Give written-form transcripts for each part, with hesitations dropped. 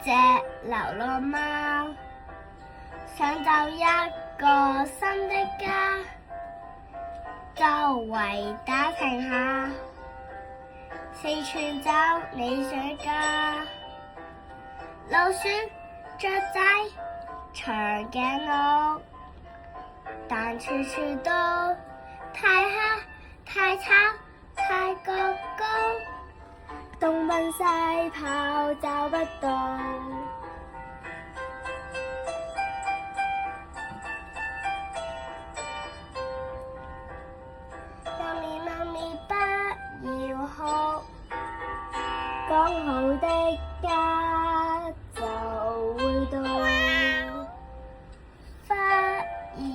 隻流浪貓，想找一個新的家，周圍打聽下，四處找理想家。老鼠、雀仔、長頸鹿，但處處都太黑、太吵、太過高，東奔西跑找不到。媽咪媽咪不要哭，講好的家就會到。忽然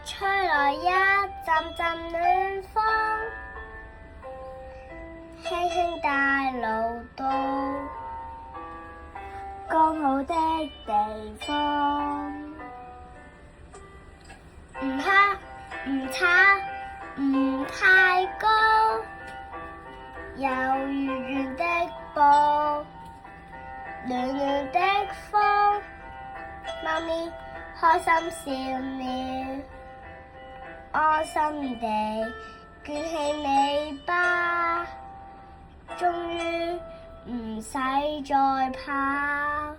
吹來一陣陣暖風，輕輕帶路到剛好的地方。唔黑唔吵唔太高，有圓圓的布，暖暖的風，媽咪開心笑了，安心地捲起尾巴，終於唔使再怕，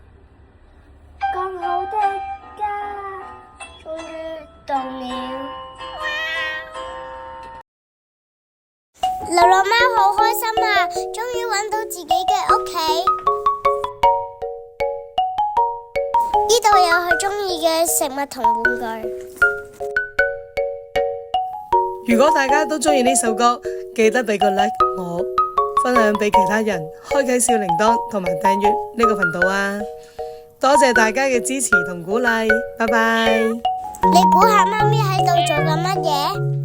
剛好的家終於到了。流浪貓好開心啊，終於揾到自己嘅屋企。呢度有佢鍾意嘅食物同玩具。如果大家都鍾意呢首歌，記得俾個 like 我，分享俾其他人，開啟小鈴鐺同埋訂閱呢個頻道啊！多謝大家嘅支持同鼓勵，拜拜。你估下媽咪喺度做緊乜嘢？